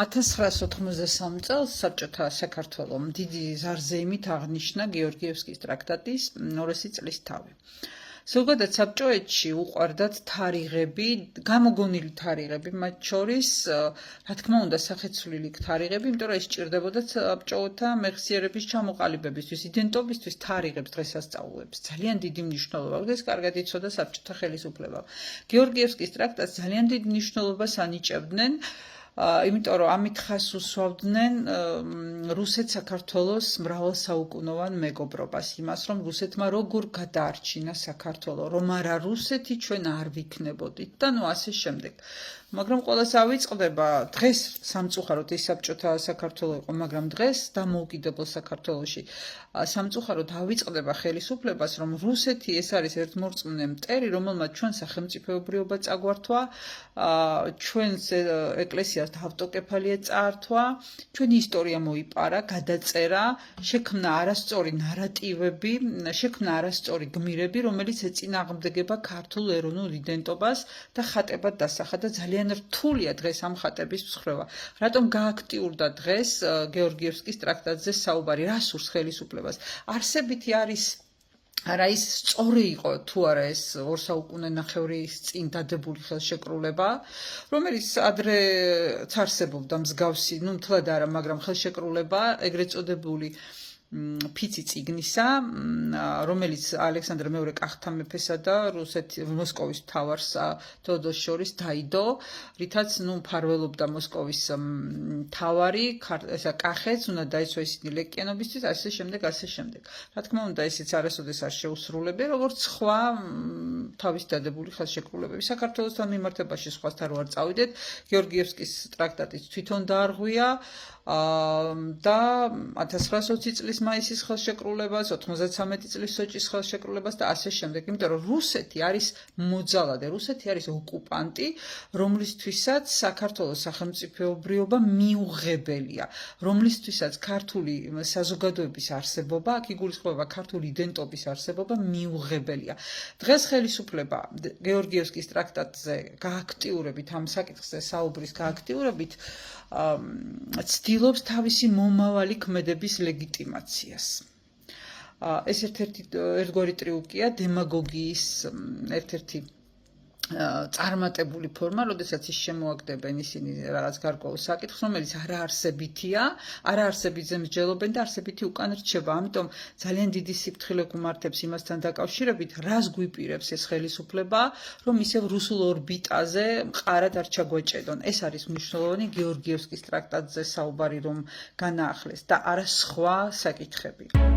1993 წელს საბჭოთა საქართველომ დიდი ზარზეიმით აღნიშნა გეორგიევსკის ტრაქტატის 200 წლის თავი. ზოგადად საბჭოეთში უყვარდათ თარიღები, გამოგონილი თარიღები, მათ შორის, რა თქმა უნდა, სახეცვლილი თარიღები, იმიტომ რომ ეს სჭირდებოდა საბჭოთა მეხსიერების ჩამოყალიბებისთვის, იდენტობისთვის თარიღებს დღესასწაულებს. ძალიან დიდი მნიშვნელობა აქვს, ეს კარგად იცოდა საბჭოთა ხელისუფლებამ. გეორგიევსკის ტრაქტატს ძალიან დიდ მნიშვნელობას ანიჭებდნენ, იმიტომ რომ ამით ხაზს უსვამდნენ რუსეთ-საქართველოს მრავალსაუკუნოვან მეგობრობას, იმას რომ რუსეთმა როგორ გადაარჩინა საქართველო, რომ არა რუსეთი ჩვენ არ ვიქნებოდით და ასე შემდეგ. მაგრამ ყველას ავიწყდება დღეს სამწუხაროდ ის საბჭოთა საქართველო იყო, მაგრამ დღეს დამოუკიდებელ საქართველოში სამწუხაროდ ავიწყდება ხელისუფლებას, რომ რუსეთი ეს არის ერთმორწმუნე მტერი, რომელმაც ჩვენ სახელმწიფოებრიობა წაგვართვა, ჩვენს ეკლესიას ავტოკეფალია წაართვა, ჩვენი ისტორია მოიპარა, გადაწერა, შექმნა არასწორი ნარატივები, შექმნა არასწორი გმირები, რომელიც ეწინააღმდეგება ქართულ ეროვნულ იდენტობას და ხატებად დასახა და ძალიან რთულია დღეს ამ ხატების მსხრევა. რატომ გააქტიურდა დღეს გეორგიევსკის ტრაქტატზე საუბარი, რა სურს ხელისუფლებას? არსებითი არის არა ის სწორი იყო თუ არა ეს 2 საუკუნენახევრის წინ დადებული ხელშეკრულება, რომელიც ადრეც არსებობდა მსგავსი, მთლად არა, მაგრამ ხელშეკრულება, ეგრეთ წოდებული ფიცი წიგნისა, რომელიც ალექსანდრე მეორე კახთა მეფესა და მოსკოვის მთავარს თეოდოსს შორის დაიდო, რითაც მფარველობდა მოსკოვის მთავარი, კახეთს უნდა დაიცვა ისინი ლეკიანობისთვის, ასე შემდეგ. რა თქმა უნდა, ესეც არასოდეს არ შეუსრულებია, როგორც სხვა თავის დადებული ხელშეკრულებები. საქართველოსთან მიმართებაში სხვასთან რო არ წავიდეთ, გეორგიევსკის ტრაქტატიც თვითონ დაარღვია და 1920 წლის მაისის ხელშეკრულებას, 93 წლის სოჭის ხელშეკრულებას და ასე შემდეგ. იმიტომ რომ რუსეთი არის მოძალადე, რუსეთი არის ოკუპანტი, რომლისთვისაც საქართველოს სახელმწიფოებრიობა მიუღებელია, რომლისთვისაც ქართული საზოგადოების არსებობა, აქ იგულისხმება ქართული იდენტობის არსებობა მიუღებელია. დღეს ხელისუფლება გეორგიევსკის ტრაქტატზე გააქტიურებით, ამ საკითხზე საუბრის გააქტიურებით ცდილობს თავისი მომავალი ქმედების ლეგიტიმაციას. ეს ერთგვარი ტრიუკია, დემაგოგიის ერთ-ერთი წარმატებული ფორმა, როდესაც ის შემოაგდებენ ისინი რაღაც გარკვეულ საკითხს, რომელიც არაარსებითია, არაარსებითზე მსჯელობენ და არსებითი უკან რჩება. ამიტომ ძალიან დიდი სიფრთხილე გუმართებს იმასთან დაკავშირებით, რას გვიპირებს ეს ხელისუფლება, რომ ისევ რუსულ ორბიტაზე მყარად არ ჩაგვეჭედონ. ეს არის მნიშვნელოვანი გეორგიევსკის ტრაქტატზე საუბარი, რომ განაახლეს და არა სხვა საკითხები.